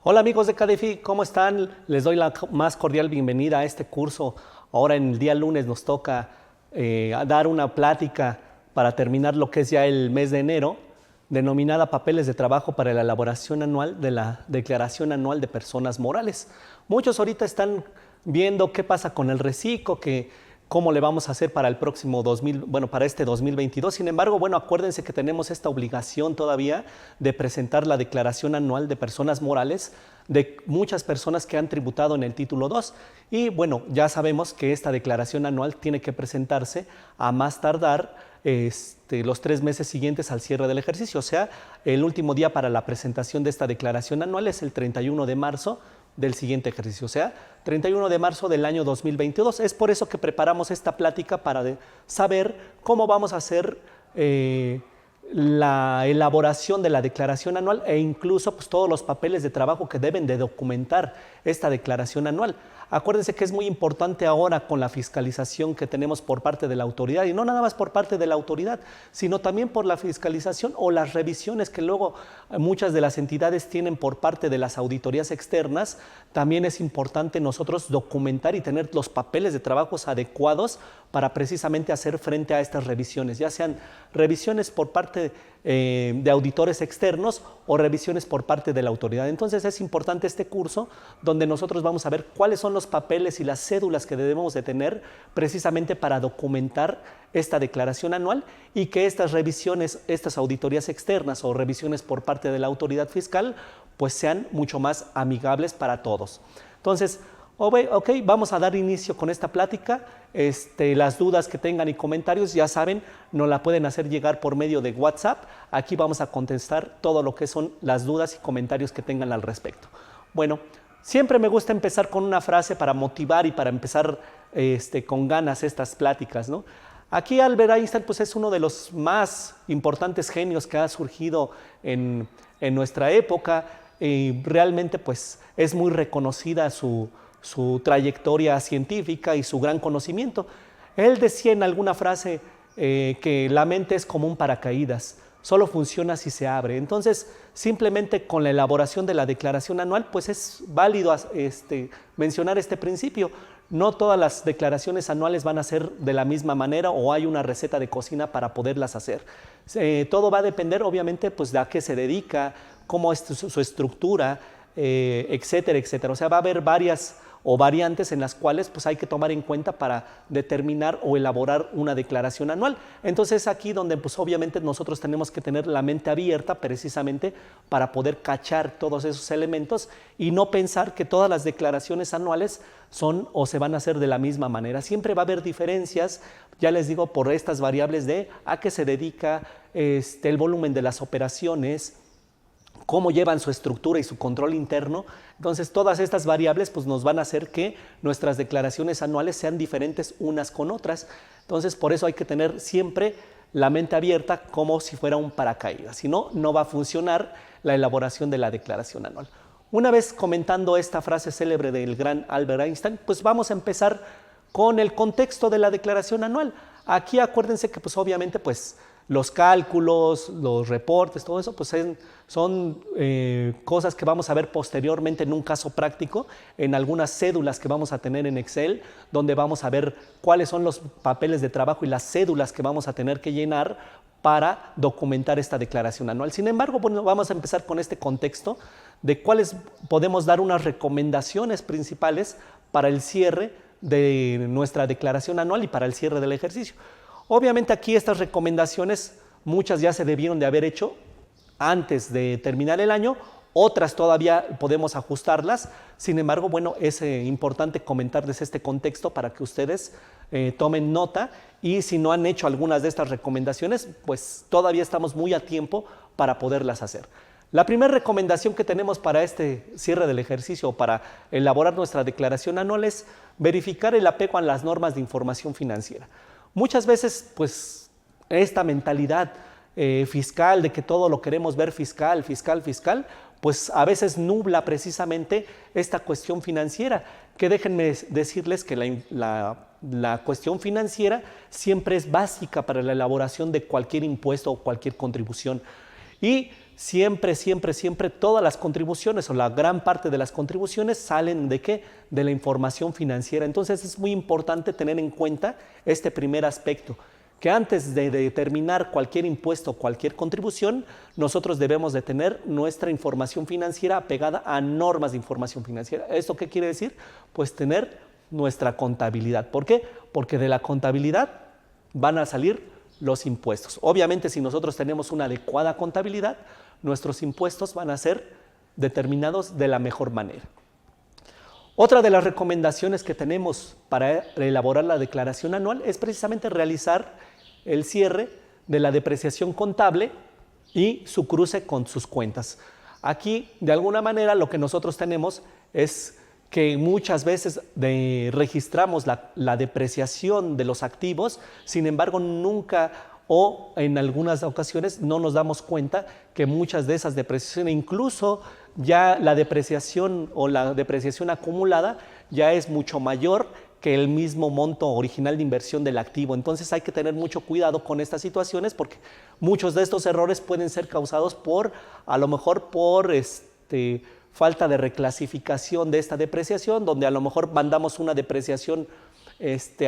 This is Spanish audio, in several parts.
Hola amigos de Cadefi, ¿cómo están? Les doy la más cordial bienvenida a este curso. Ahora en el día lunes nos toca dar una plática para terminar lo que es ya el mes de enero, denominada Papeles de Trabajo para la elaboración anual de la Declaración Anual de Personas Morales. Muchos ahorita están viendo qué pasa con el reciclo, cómo le vamos a hacer para el próximo para este 2022. Sin embargo, acuérdense que tenemos esta obligación todavía de presentar la declaración anual de personas morales de muchas personas que han tributado en el título 2. Y bueno, ya sabemos que esta declaración anual tiene que presentarse a más tardar los 3 meses siguientes al cierre del ejercicio. O sea, el último día para la presentación de esta declaración anual es el 31 de marzo del siguiente ejercicio, o sea, 31 de marzo del año 2022. Es por eso que preparamos esta plática para saber cómo vamos a hacer la elaboración de la declaración anual e incluso pues, todos los papeles de trabajo que deben de documentar esta declaración anual. Acuérdense que es muy importante ahora con la fiscalización que tenemos por parte de la autoridad, y no nada más por parte de la autoridad, sino también por la fiscalización o las revisiones que luego muchas de las entidades tienen por parte de las auditorías externas. También es importante nosotros documentar y tener los papeles de trabajos adecuados para precisamente hacer frente a estas revisiones, ya sean revisiones por parte de auditores externos o revisiones por parte de la autoridad. Entonces es importante este curso donde nosotros vamos a ver cuáles son los papeles y las cédulas que debemos de tener precisamente para documentar esta declaración anual, y que estas revisiones, estas auditorías externas o revisiones por parte de la autoridad fiscal pues sean mucho más amigables para todos. Entonces, ok, vamos a dar inicio con esta plática. Las dudas que tengan y comentarios, ya saben, nos la pueden hacer llegar por medio de WhatsApp. Aquí vamos a contestar todo lo que son las dudas y comentarios que tengan al respecto. Bueno, siempre me gusta empezar con una frase para motivar y para empezar con ganas estas pláticas, ¿no? Aquí Albert Einstein pues, es uno de los más importantes genios que ha surgido en nuestra época, y realmente pues, es muy reconocida su trayectoria científica y su gran conocimiento. Él decía en alguna frase que la mente es como un paracaídas, solo funciona si se abre. Entonces, simplemente con la elaboración de la declaración anual, pues es válido mencionar este principio. No todas las declaraciones anuales van a ser de la misma manera o hay una receta de cocina para poderlas hacer. Todo va a depender, obviamente, pues de a qué se dedica, cómo es su estructura, etcétera, etcétera. O sea, va a haber varias o variantes en las cuales pues, hay que tomar en cuenta para determinar o elaborar una declaración anual. Entonces, aquí donde pues, obviamente nosotros tenemos que tener la mente abierta precisamente para poder cachar todos esos elementos y no pensar que todas las declaraciones anuales son o se van a hacer de la misma manera. Siempre va a haber diferencias, ya les digo, por estas variables de a qué se dedica, el volumen de las operaciones, cómo llevan su estructura y su control interno. Entonces, todas estas variables pues, nos van a hacer que nuestras declaraciones anuales sean diferentes unas con otras. Entonces, por eso hay que tener siempre la mente abierta como si fuera un paracaídas. Si no, no va a funcionar la elaboración de la declaración anual. Una vez comentando esta frase célebre del gran Albert Einstein, pues vamos a empezar con el contexto de la declaración anual. Aquí acuérdense que pues, obviamente pues, los cálculos, los reportes, todo eso, pues son cosas que vamos a ver posteriormente en un caso práctico, en algunas cédulas que vamos a tener en Excel, donde vamos a ver cuáles son los papeles de trabajo y las cédulas que vamos a tener que llenar para documentar esta declaración anual. Sin embargo, bueno, vamos a empezar con este contexto de cuáles podemos dar unas recomendaciones principales para el cierre de nuestra declaración anual y para el cierre del ejercicio. Obviamente aquí estas recomendaciones, muchas ya se debieron de haber hecho antes de terminar el año, otras todavía podemos ajustarlas. Sin embargo, bueno, es importante comentarles este contexto para que ustedes tomen nota, y si no han hecho algunas de estas recomendaciones, pues todavía estamos muy a tiempo para poderlas hacer. La primera recomendación que tenemos para este cierre del ejercicio o para elaborar nuestra declaración anual es verificar el apego a las normas de información financiera. Muchas veces, pues, esta mentalidad fiscal de que todo lo queremos ver fiscal, pues a veces nubla precisamente esta cuestión financiera, que déjenme decirles que la cuestión financiera siempre es básica para la elaboración de cualquier impuesto o cualquier contribución. Y siempre, siempre, siempre todas las contribuciones o la gran parte de las contribuciones salen ¿de qué? De la información financiera. Entonces es muy importante tener en cuenta este primer aspecto, que antes de determinar cualquier impuesto o cualquier contribución, nosotros debemos de tener nuestra información financiera apegada a normas de información financiera. ¿Esto qué quiere decir? Pues tener nuestra contabilidad. ¿Por qué? Porque de la contabilidad van a salir los impuestos. Obviamente, si nosotros tenemos una adecuada contabilidad, nuestros impuestos van a ser determinados de la mejor manera. Otra de las recomendaciones que tenemos para elaborar la declaración anual es precisamente realizar el cierre de la depreciación contable y su cruce con sus cuentas. Aquí, de alguna manera, lo que nosotros tenemos es que muchas veces registramos la depreciación de los activos, sin embargo, nunca o en algunas ocasiones no nos damos cuenta que muchas de esas depreciaciones, incluso ya la depreciación o la depreciación acumulada ya es mucho mayor que el mismo monto original de inversión del activo. Entonces hay que tener mucho cuidado con estas situaciones porque muchos de estos errores pueden ser causados a lo mejor por falta de reclasificación de esta depreciación, donde a lo mejor mandamos una depreciación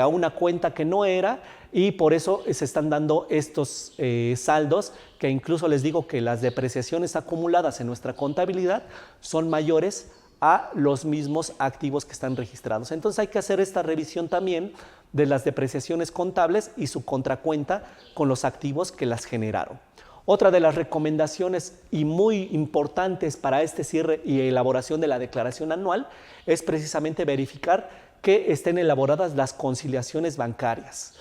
a una cuenta que no era y por eso se están dando estos saldos que incluso les digo que las depreciaciones acumuladas en nuestra contabilidad son mayores a los mismos activos que están registrados. Entonces hay que hacer esta revisión también de las depreciaciones contables y su contracuenta con los activos que las generaron. Otra de las recomendaciones y muy importantes para este cierre y elaboración de la declaración anual es precisamente verificar que estén elaboradas las conciliaciones bancarias.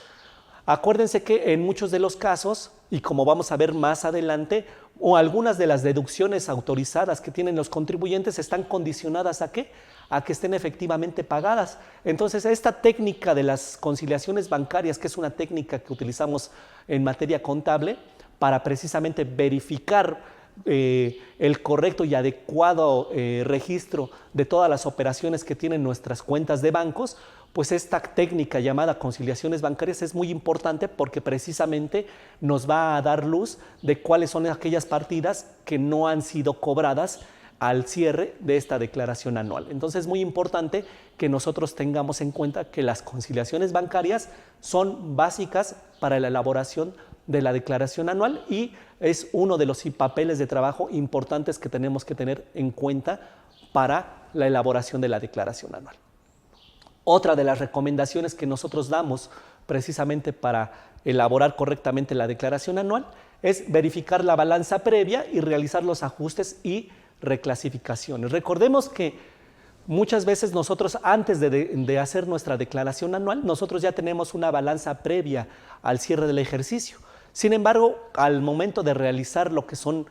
Acuérdense que en muchos de los casos, y como vamos a ver más adelante, o algunas de las deducciones autorizadas que tienen los contribuyentes están condicionadas ¿a qué? A que estén efectivamente pagadas. Entonces, esta técnica de las conciliaciones bancarias, que es una técnica que utilizamos en materia contable para precisamente verificar el correcto y adecuado registro de todas las operaciones que tienen nuestras cuentas de bancos, pues esta técnica llamada conciliaciones bancarias es muy importante porque precisamente nos va a dar luz de cuáles son aquellas partidas que no han sido cobradas al cierre de esta declaración anual. Entonces es muy importante que nosotros tengamos en cuenta que las conciliaciones bancarias son básicas para la elaboración de la declaración anual y es uno de los papeles de trabajo importantes que tenemos que tener en cuenta para la elaboración de la declaración anual. Otra de las recomendaciones que nosotros damos precisamente para elaborar correctamente la declaración anual es verificar la balanza previa y realizar los ajustes y reclasificaciones. Recordemos que muchas veces nosotros antes de hacer nuestra declaración anual, nosotros ya tenemos una balanza previa al cierre del ejercicio. Sin embargo, al momento de realizar lo que son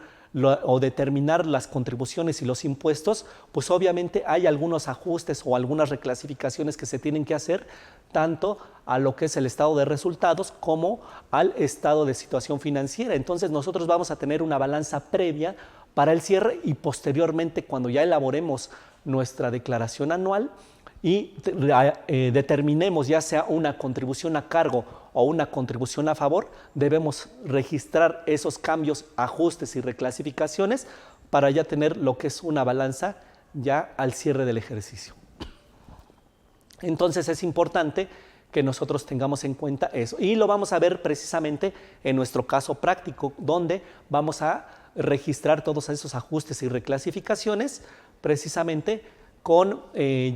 o determinar las contribuciones y los impuestos, pues obviamente hay algunos ajustes o algunas reclasificaciones que se tienen que hacer tanto a lo que es el estado de resultados como al estado de situación financiera. Entonces nosotros vamos a tener una balanza previa para el cierre y posteriormente cuando ya elaboremos nuestra declaración anual y determinemos ya sea una contribución a cargo o una contribución a favor, debemos registrar esos cambios, ajustes y reclasificaciones para ya tener lo que es una balanza ya al cierre del ejercicio. Entonces es importante que nosotros tengamos en cuenta eso y lo vamos a ver precisamente en nuestro caso práctico donde vamos a registrar todos esos ajustes y reclasificaciones precisamente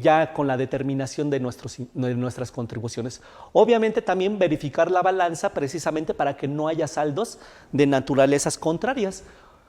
ya con la determinación de nuestras contribuciones. Obviamente también verificar la balanza precisamente para que no haya saldos de naturalezas contrarias.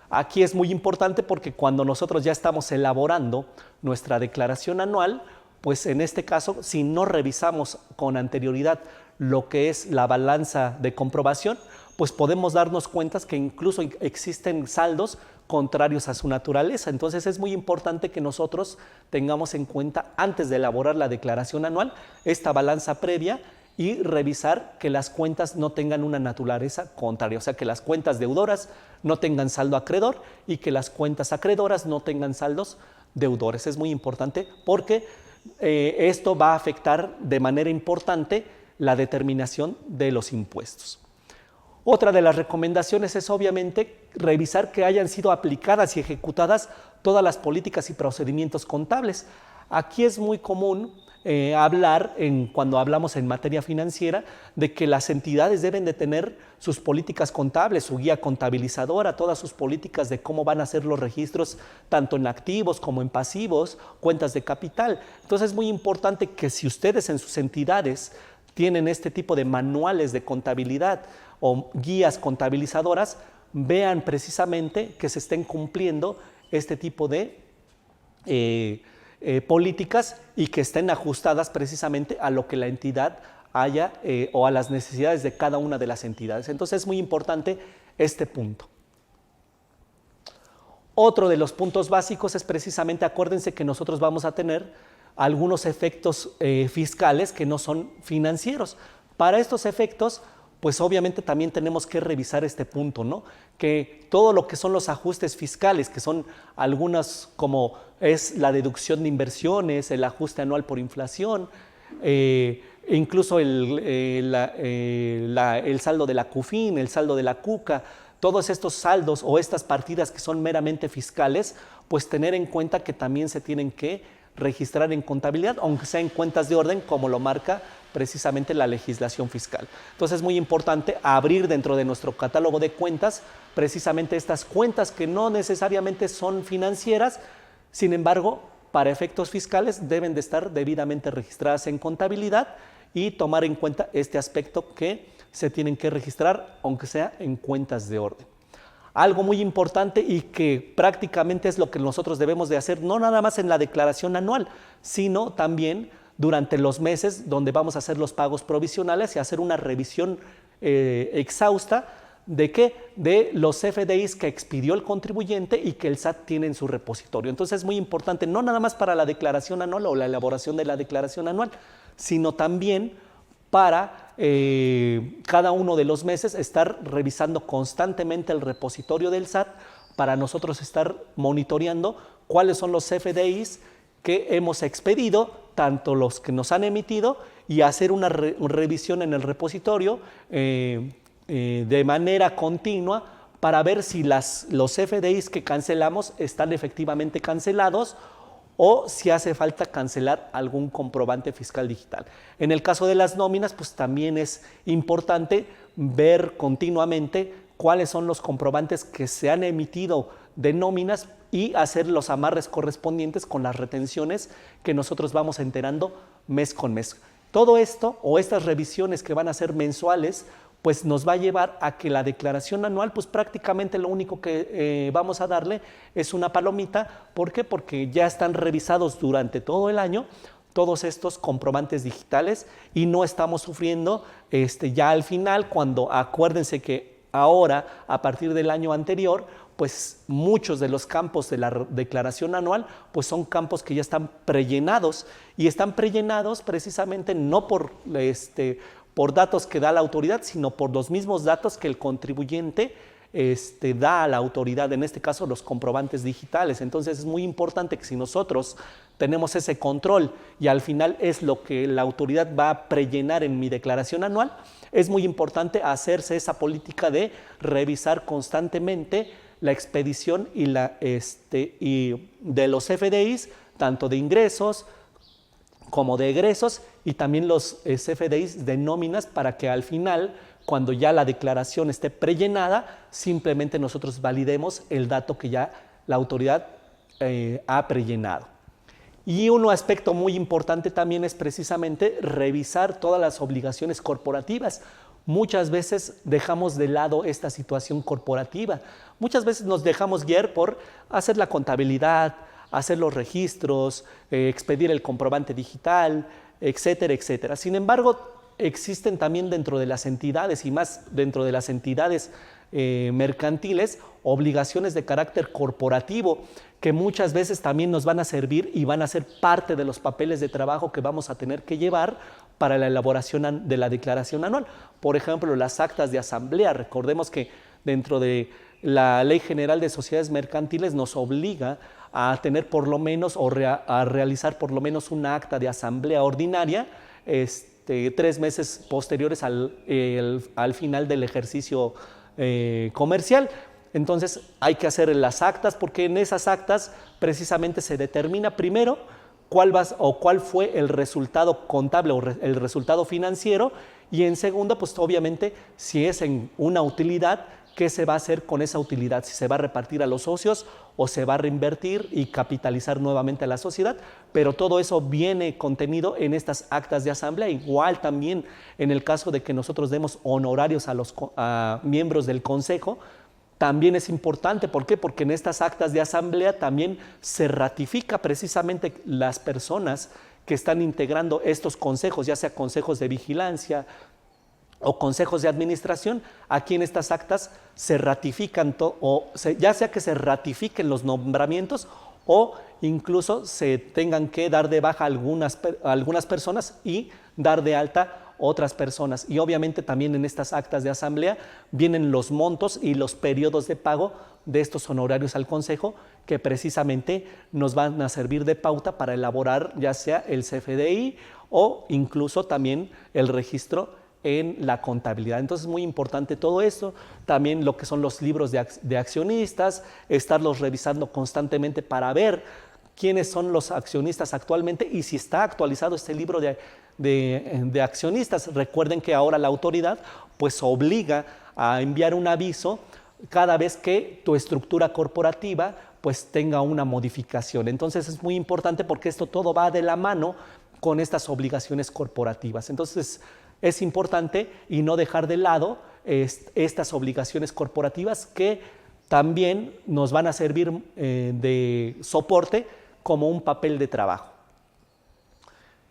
Aquí es muy importante porque cuando nosotros ya estamos elaborando nuestra declaración anual, pues en este caso, si no revisamos con anterioridad lo que es la balanza de comprobación, pues podemos darnos cuenta que incluso existen saldos contrarios a su naturaleza. Entonces es muy importante que nosotros tengamos en cuenta antes de elaborar la declaración anual esta balanza previa y revisar que las cuentas no tengan una naturaleza contraria, o sea que las cuentas deudoras no tengan saldo acreedor y que las cuentas acreedoras no tengan saldos deudores. Es muy importante porque esto va a afectar de manera importante la determinación de los impuestos. Otra de las recomendaciones es obviamente revisar que hayan sido aplicadas y ejecutadas todas las políticas y procedimientos contables. Aquí es muy común hablar, cuando hablamos en materia financiera, de que las entidades deben de tener sus políticas contables, su guía contabilizadora, todas sus políticas de cómo van a ser los registros, tanto en activos como en pasivos, cuentas de capital. Entonces es muy importante que si ustedes en sus entidades tienen este tipo de manuales de contabilidad o guías contabilizadoras, vean precisamente que se estén cumpliendo este tipo de políticas y que estén ajustadas precisamente a lo que la entidad haya o a las necesidades de cada una de las entidades. Entonces es muy importante este punto. Otro de los puntos básicos es precisamente, acuérdense que nosotros vamos a tener algunos efectos fiscales que no son financieros. Para estos efectos, pues obviamente también tenemos que revisar este punto, ¿no? Que todo lo que son los ajustes fiscales, que son algunas como es la deducción de inversiones, el ajuste anual por inflación, incluso el saldo de la CUFIN, el saldo de la CUCA, todos estos saldos o estas partidas que son meramente fiscales, pues tener en cuenta que también se tienen que registrar en contabilidad, aunque sea en cuentas de orden, como lo marca precisamente la legislación fiscal. Entonces es muy importante abrir dentro de nuestro catálogo de cuentas precisamente estas cuentas que no necesariamente son financieras, sin embargo, para efectos fiscales deben de estar debidamente registradas en contabilidad y tomar en cuenta este aspecto que se tienen que registrar, aunque sea en cuentas de orden. Algo muy importante y que prácticamente es lo que nosotros debemos de hacer, no nada más en la declaración anual, sino también durante los meses donde vamos a hacer los pagos provisionales y hacer una revisión exhausta ¿de qué? De los FDIs que expidió el contribuyente y que el SAT tiene en su repositorio. Entonces es muy importante, no nada más para la declaración anual o la elaboración de la declaración anual, sino también para cada uno de los meses estar revisando constantemente el repositorio del SAT para nosotros estar monitoreando cuáles son los FDIs que hemos expedido, tanto los que nos han emitido, y hacer una revisión en el repositorio de manera continua para ver si los FDIs que cancelamos están efectivamente cancelados o si hace falta cancelar algún comprobante fiscal digital. En el caso de las nóminas, pues también es importante ver continuamente cuáles son los comprobantes que se han emitido de nóminas y hacer los amarres correspondientes con las retenciones que nosotros vamos enterando mes con mes. Todo esto o estas revisiones que van a ser mensuales, pues nos va a llevar a que la declaración anual, pues prácticamente lo único que vamos a darle es una palomita. ¿Por qué? Porque ya están revisados durante todo el año todos estos comprobantes digitales y no estamos sufriendo ya al final, cuando acuérdense que ahora, a partir del año anterior, pues muchos de los campos de la declaración anual pues son campos que ya están prellenados y están prellenados precisamente no por datos que da la autoridad, sino por los mismos datos que el contribuyente da a la autoridad, en este caso los comprobantes digitales. Entonces es muy importante que si nosotros tenemos ese control y al final es lo que la autoridad va a prellenar en mi declaración anual, es muy importante hacerse esa política de revisar constantemente la expedición y de los FDIs, tanto de ingresos como de egresos, y también los FDIs de nóminas, para que al final, cuando ya la declaración esté prellenada, simplemente nosotros validemos el dato que ya la autoridad ha prellenado. Y un aspecto muy importante también es precisamente revisar todas las obligaciones corporativas. Muchas veces dejamos de lado esta situación corporativa. Muchas veces nos dejamos guiar por hacer la contabilidad, hacer los registros, expedir el comprobante digital, etcétera, etcétera. Sin embargo, existen también dentro de las entidades y más dentro de las entidades mercantiles obligaciones de carácter corporativo que muchas veces también nos van a servir y van a ser parte de los papeles de trabajo que vamos a tener que llevar para la elaboración de la declaración anual. Por ejemplo, las actas de asamblea. Recordemos que dentro de la Ley General de Sociedades Mercantiles nos obliga a tener por lo menos o a realizar por lo menos una acta de asamblea ordinaria 3 meses posteriores al final del ejercicio comercial. Entonces hay que hacer las actas, porque en esas actas precisamente se determina primero cuál fue el resultado contable o el resultado financiero, y en segundo, pues obviamente si es en una utilidad, qué se va a hacer con esa utilidad, si se va a repartir a los socios o se va a reinvertir y capitalizar nuevamente a la sociedad, pero todo eso viene contenido en estas actas de asamblea. Igual también en el caso de que nosotros demos honorarios a los miembros del consejo, también es importante. ¿Por qué? Porque en estas actas de asamblea también se ratifica precisamente las personas que están integrando estos consejos, ya sea consejos de vigilancia o consejos de administración. Aquí en estas actas se ratifican, ya sea que se ratifiquen los nombramientos o incluso se tengan que dar de baja algunas personas y dar de alta otras personas. Y obviamente también en estas actas de asamblea vienen los montos y los periodos de pago de estos honorarios al consejo, que precisamente nos van a servir de pauta para elaborar ya sea el CFDI o incluso también el registro en la contabilidad. Entonces es muy importante todo esto, también lo que son los libros de accionistas, estarlos revisando constantemente para ver quiénes son los accionistas actualmente y si está actualizado este libro de accionistas. Recuerden que ahora la autoridad pues obliga a enviar un aviso cada vez que tu estructura corporativa pues tenga una modificación. Entonces es muy importante porque esto todo va de la mano con estas obligaciones corporativas. Entonces es importante y no dejar de lado estas obligaciones corporativas que también nos van a servir de soporte como un papel de trabajo.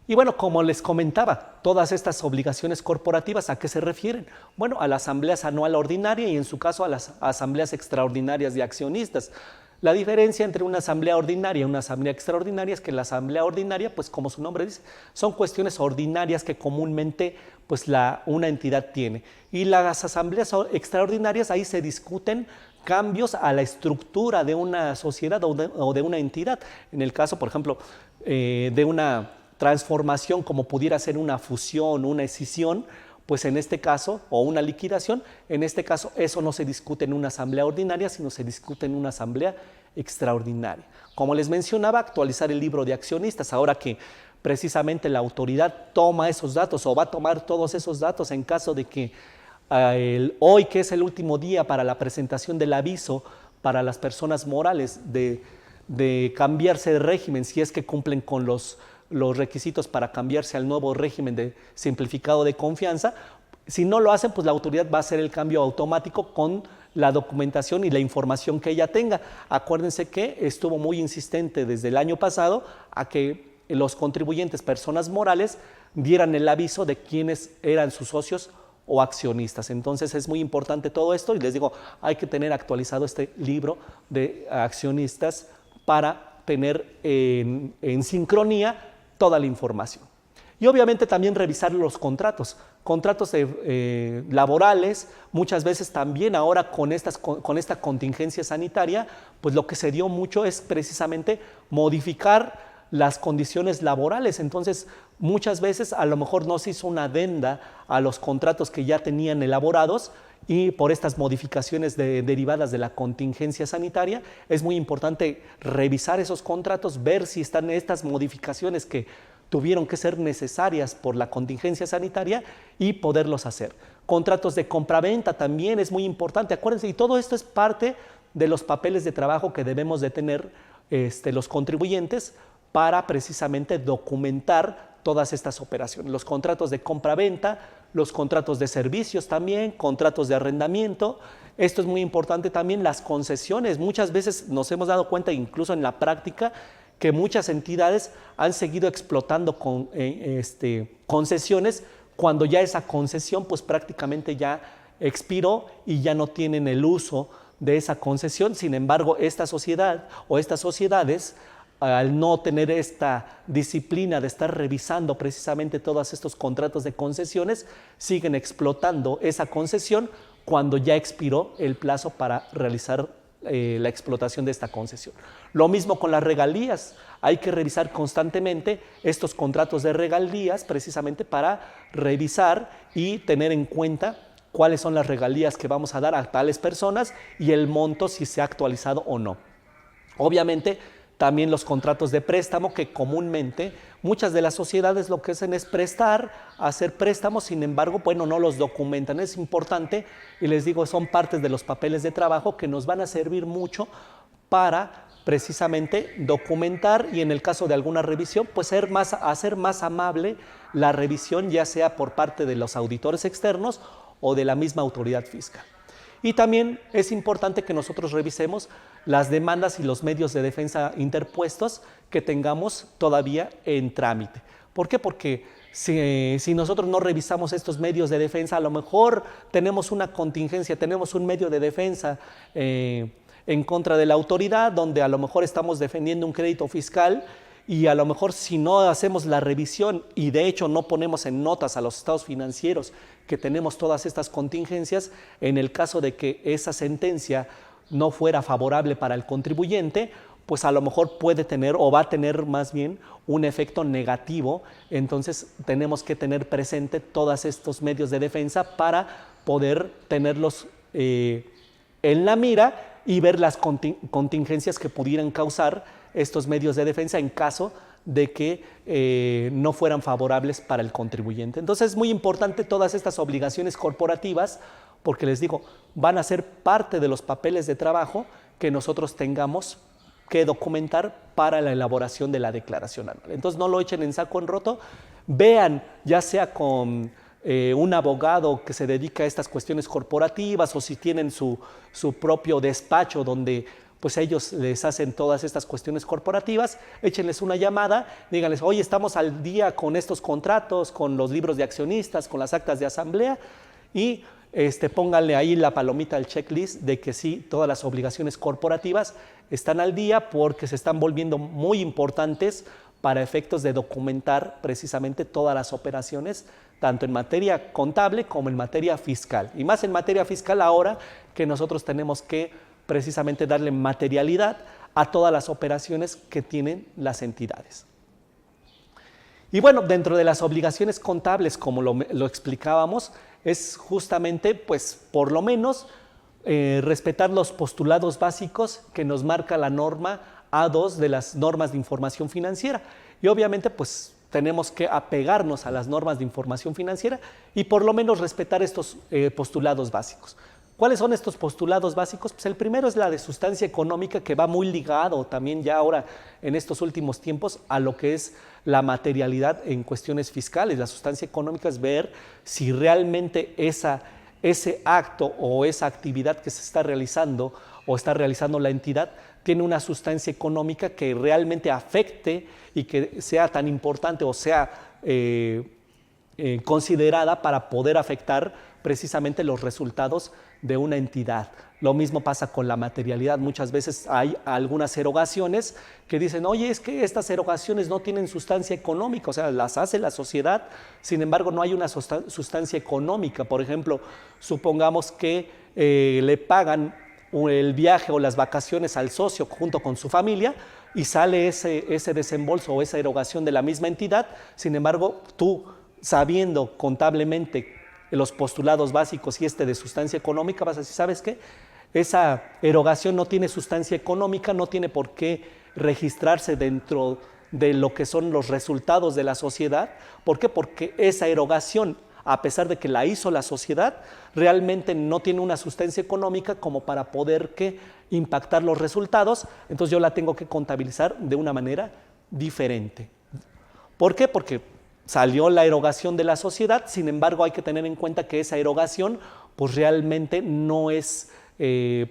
Y bueno, como les comentaba, todas estas obligaciones corporativas, ¿a qué se refieren? Bueno, a la asamblea anual ordinaria y en su caso a las asambleas extraordinarias de accionistas. La diferencia entre una asamblea ordinaria y una asamblea extraordinaria es que la asamblea ordinaria, pues como su nombre dice, son cuestiones ordinarias que comúnmente pues una entidad tiene. Y las asambleas extraordinarias, ahí se discuten cambios a la estructura de una sociedad o de una entidad. En el caso, por ejemplo, de una transformación como pudiera ser una fusión, una escisión, pues en este caso, o una liquidación, en este caso eso no se discute en una asamblea ordinaria, sino se discute en una asamblea extraordinaria. Como les mencionaba, actualizar el libro de accionistas, ahora que precisamente la autoridad toma esos datos o va a tomar todos esos datos en caso de que hoy, que es el último día para la presentación del aviso para las personas morales de cambiarse de régimen, si es que cumplen con los requisitos para cambiarse al nuevo régimen de simplificado de confianza. Si no lo hacen, pues la autoridad va a hacer el cambio automático con la documentación y la información que ella tenga. Acuérdense que estuvo muy insistente desde el año pasado a que los contribuyentes, personas morales, dieran el aviso de quiénes eran sus socios o accionistas. Entonces es muy importante todo esto y les digo, hay que tener actualizado este libro de accionistas para tener en sincronía toda la información. Y obviamente también revisar los contratos laborales. Muchas veces también ahora con esta contingencia sanitaria, pues lo que se dio mucho es precisamente modificar las condiciones laborales. Entonces muchas veces a lo mejor no se hizo una adenda a los contratos que ya tenían elaborados, y por estas modificaciones derivadas de la contingencia sanitaria, es muy importante revisar esos contratos, ver si están estas modificaciones que tuvieron que ser necesarias por la contingencia sanitaria y poderlos hacer. Contratos de compraventa también es muy importante, acuérdense, y todo esto es parte de los papeles de trabajo que debemos de tener los contribuyentes para precisamente documentar todas estas operaciones. Los contratos de compraventa, los contratos de servicios también, contratos de arrendamiento. Esto es muy importante también, las concesiones. Muchas veces nos hemos dado cuenta, incluso en la práctica, que muchas entidades han seguido explotando concesiones cuando ya esa concesión pues prácticamente ya expiró y ya no tienen el uso de esa concesión. Sin embargo, esta sociedad o estas sociedades, al no tener esta disciplina de estar revisando precisamente todos estos contratos de concesiones, siguen explotando esa concesión cuando ya expiró el plazo para realizar la explotación de esta concesión. Lo mismo con las regalías. Hay que revisar constantemente estos contratos de regalías precisamente para revisar y tener en cuenta cuáles son las regalías que vamos a dar a tales personas y el monto si se ha actualizado o no. Obviamente, también los contratos de préstamo que comúnmente muchas de las sociedades lo que hacen es prestar, hacer préstamos, sin embargo, bueno, no los documentan. Es importante y les digo, son partes de los papeles de trabajo que nos van a servir mucho para precisamente documentar y en el caso de alguna revisión, pues hacer más amable la revisión, ya sea por parte de los auditores externos o de la misma autoridad fiscal. Y también es importante que nosotros revisemos las demandas y los medios de defensa interpuestos que tengamos todavía en trámite. ¿Por qué? Porque si nosotros no revisamos estos medios de defensa, a lo mejor tenemos una contingencia, tenemos un medio de defensa en contra de la autoridad, donde a lo mejor estamos defendiendo un crédito fiscal y a lo mejor si no hacemos la revisión y de hecho no ponemos en notas a los estados financieros que tenemos todas estas contingencias, en el caso de que esa sentencia no fuera favorable para el contribuyente, pues a lo mejor puede tener o va a tener más bien un efecto negativo. Entonces tenemos que tener presente todos estos medios de defensa para poder tenerlos en la mira y ver las contingencias que pudieran causar estos medios de defensa en caso de que no fueran favorables para el contribuyente. Entonces es muy importante todas estas obligaciones corporativas porque les digo, van a ser parte de los papeles de trabajo que nosotros tengamos que documentar para la elaboración de la declaración anual. Entonces no lo echen en saco en roto, vean ya sea con un abogado que se dedica a estas cuestiones corporativas o si tienen su propio despacho donde pues ellos les hacen todas estas cuestiones corporativas, échenles una llamada, díganles, oye, estamos al día con estos contratos, con los libros de accionistas, con las actas de asamblea y pónganle ahí la palomita al checklist de que sí, todas las obligaciones corporativas están al día porque se están volviendo muy importantes para efectos de documentar precisamente todas las operaciones, tanto en materia contable como en materia fiscal. Y más en materia fiscal ahora que nosotros tenemos que precisamente darle materialidad a todas las operaciones que tienen las entidades. Y bueno, dentro de las obligaciones contables, como lo explicábamos, es justamente, pues, por lo menos, respetar los postulados básicos que nos marca la norma A2 de las normas de información financiera. Y obviamente, pues, tenemos que apegarnos a las normas de información financiera y por lo menos respetar estos postulados básicos. ¿Cuáles son estos postulados básicos? Pues el primero es la de sustancia económica, que va muy ligado también ya ahora en estos últimos tiempos a lo que es la materialidad en cuestiones fiscales. La sustancia económica es ver si realmente ese acto o esa actividad que se está realizando o está realizando la entidad tiene una sustancia económica que realmente afecte y que sea tan importante o sea considerada para poder afectar precisamente los resultados de una entidad. Lo mismo pasa con la materialidad. Muchas veces hay algunas erogaciones que dicen, oye, es que estas erogaciones no tienen sustancia económica, o sea, las hace la sociedad, sin embargo no hay una sustancia económica. Por ejemplo, supongamos que le pagan el viaje o las vacaciones al socio junto con su familia y sale ese desembolso o esa erogación de la misma entidad, sin embargo, tú sabiendo contablemente los postulados básicos y de sustancia económica, vas a decir, ¿sabes qué? Esa erogación no tiene sustancia económica, no tiene por qué registrarse dentro de lo que son los resultados de la sociedad. ¿Por qué? Porque esa erogación, a pesar de que la hizo la sociedad, realmente no tiene una sustancia económica como para poder impactar los resultados, entonces yo la tengo que contabilizar de una manera diferente. ¿Por qué? Porque salió la erogación de la sociedad, sin embargo hay que tener en cuenta que esa erogación pues realmente no es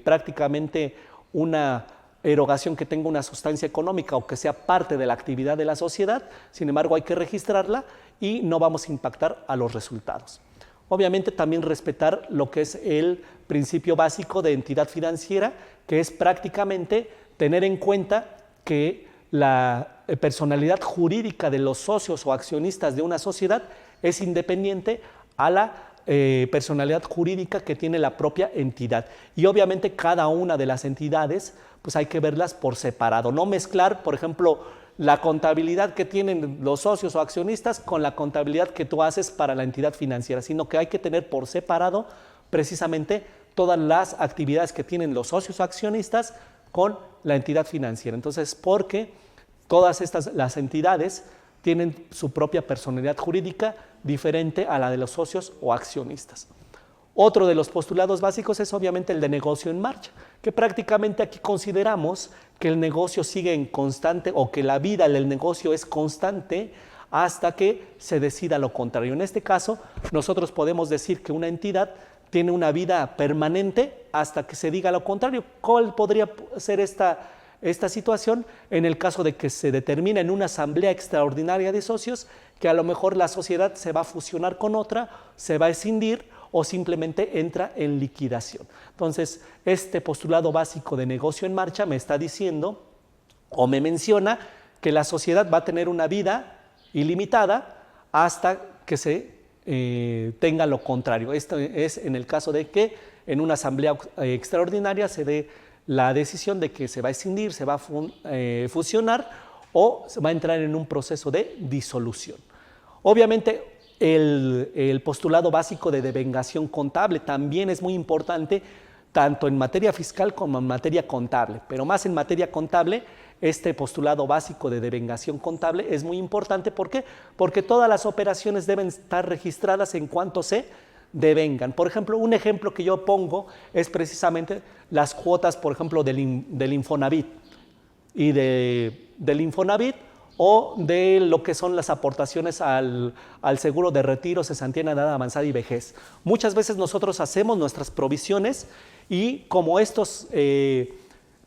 prácticamente una erogación que tenga una sustancia económica o que sea parte de la actividad de la sociedad, sin embargo hay que registrarla y no vamos a impactar a los resultados. Obviamente también respetar lo que es el principio básico de entidad financiera, que es prácticamente tener en cuenta que la personalidad jurídica de los socios o accionistas de una sociedad es independiente a la personalidad jurídica que tiene la propia entidad. Y obviamente cada una de las entidades pues hay que verlas por separado, no mezclar, por ejemplo, la contabilidad que tienen los socios o accionistas con la contabilidad que tú haces para la entidad financiera, sino que hay que tener por separado precisamente todas las actividades que tienen los socios o accionistas con la entidad financiera. Entonces, porque todas las entidades tienen su propia personalidad jurídica diferente a la de los socios o accionistas. Otro de los postulados básicos es obviamente el de negocio en marcha, que prácticamente aquí consideramos que el negocio sigue en constante o que la vida del negocio es constante hasta que se decida lo contrario. En este caso, nosotros podemos decir que una entidad tiene una vida permanente hasta que se diga lo contrario. ¿Cuál podría ser esta situación? En el caso de que se determine en una asamblea extraordinaria de socios que a lo mejor la sociedad se va a fusionar con otra, se va a escindir o simplemente entra en liquidación. Entonces, este postulado básico de negocio en marcha me está diciendo o me menciona que la sociedad va a tener una vida ilimitada hasta que se tenga lo contrario. Esto es en el caso de que en una asamblea extraordinaria se dé la decisión de que se va a escindir, se va a fusionar o se va a entrar en un proceso de disolución. Obviamente, el postulado básico de devengación contable también es muy importante, tanto en materia fiscal como en materia contable, pero más en materia contable. Este postulado básico de devengación contable es muy importante. ¿Por qué? Porque todas las operaciones deben estar registradas en cuanto se devengan. Por ejemplo, un ejemplo que yo pongo es precisamente las cuotas, por ejemplo, del Infonavit y del Infonavit o de lo que son las aportaciones al seguro de retiro, cesantía en edad avanzada y vejez. Muchas veces nosotros hacemos nuestras provisiones y como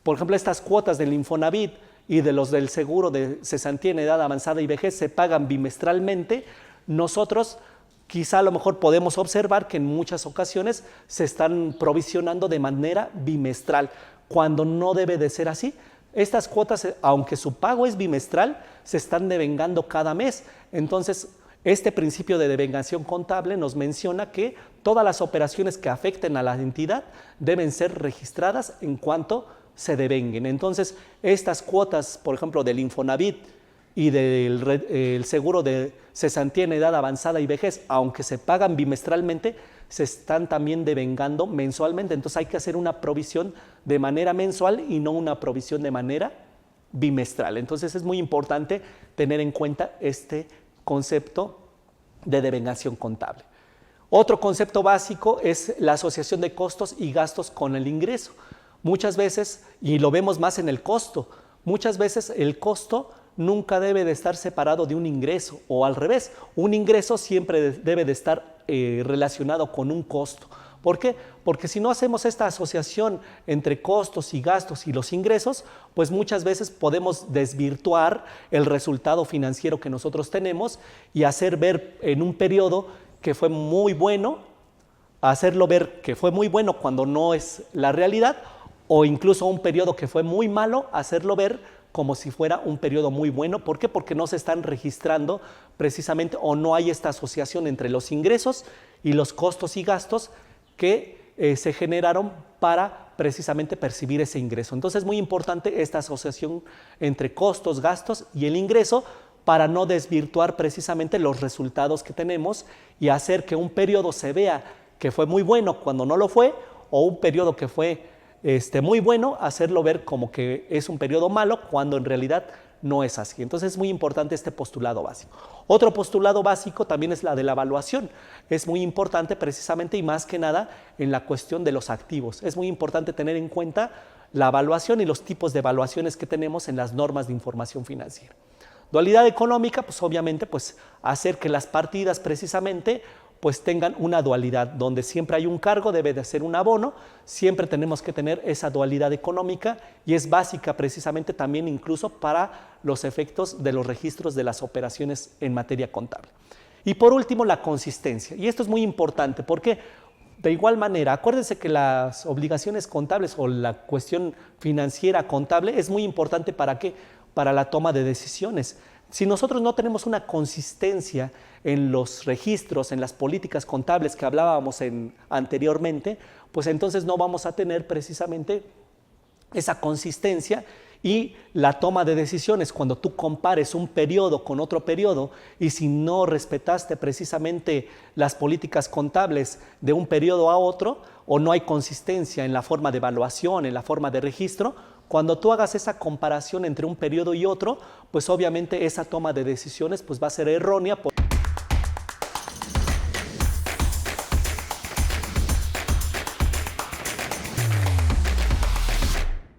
por ejemplo, estas cuotas del Infonavit y de los del seguro de cesantía en edad avanzada y vejez se pagan bimestralmente, nosotros quizá a lo mejor podemos observar que en muchas ocasiones se están provisionando de manera bimestral, cuando no debe de ser así. Estas cuotas, aunque su pago es bimestral, se están devengando cada mes. Entonces, este principio de devengación contable nos menciona que todas las operaciones que afecten a la entidad deben ser registradas en cuanto se devenguen. Entonces, estas cuotas, por ejemplo, del Infonavit y del seguro de cesantía en edad avanzada y vejez, aunque se pagan bimestralmente, se están también devengando mensualmente. Entonces hay que hacer una provisión de manera mensual y no una provisión de manera bimestral. Entonces es muy importante tener en cuenta este concepto de devengación contable. Otro concepto básico es la asociación de costos y gastos con el ingreso. Muchas veces, y lo vemos más en el costo, muchas veces el costo nunca debe de estar separado de un ingreso, o al revés, un ingreso siempre debe de estar relacionado con un costo. ¿Por qué? Porque si no hacemos esta asociación entre costos y gastos y los ingresos, pues muchas veces podemos desvirtuar el resultado financiero que nosotros tenemos y hacer ver en un periodo que fue muy bueno, hacerlo ver que fue muy bueno cuando no es la realidad, o incluso un periodo que fue muy malo, hacerlo ver como si fuera un periodo muy bueno. ¿Por qué? Porque no se están registrando precisamente o no hay esta asociación entre los ingresos y los costos y gastos que se generaron para precisamente percibir ese ingreso. Entonces es muy importante esta asociación entre costos, gastos y el ingreso para no desvirtuar precisamente los resultados que tenemos y hacer que un periodo se vea que fue muy bueno cuando no lo fue, o un periodo que fue muy bueno, hacerlo ver como que es un periodo malo cuando en realidad no es así. Entonces es muy importante este postulado básico. Otro postulado básico también es la de la evaluación. Es muy importante precisamente y más que nada en la cuestión de los activos. Es muy importante tener en cuenta la evaluación y los tipos de evaluaciones que tenemos en las normas de información financiera. Dualidad económica, pues obviamente hacer que las partidas precisamente pues tengan una dualidad, donde siempre hay un cargo, debe de ser un abono, siempre tenemos que tener esa dualidad económica y es básica precisamente también incluso para los efectos de los registros de las operaciones en materia contable. Y por último, la consistencia, y esto es muy importante porque de igual manera, acuérdense que las obligaciones contables o la cuestión financiera contable es muy importante ¿para qué? Para la toma de decisiones. Si nosotros no tenemos una consistencia en los registros, en las políticas contables que hablábamos anteriormente, pues entonces no vamos a tener precisamente esa consistencia Y la toma de decisiones, cuando tú compares un periodo con otro periodo y si no respetaste precisamente las políticas contables de un periodo a otro o no hay consistencia en la forma de evaluación, en la forma de registro, cuando tú hagas esa comparación entre un periodo y otro, pues obviamente esa toma de decisiones pues va a ser errónea.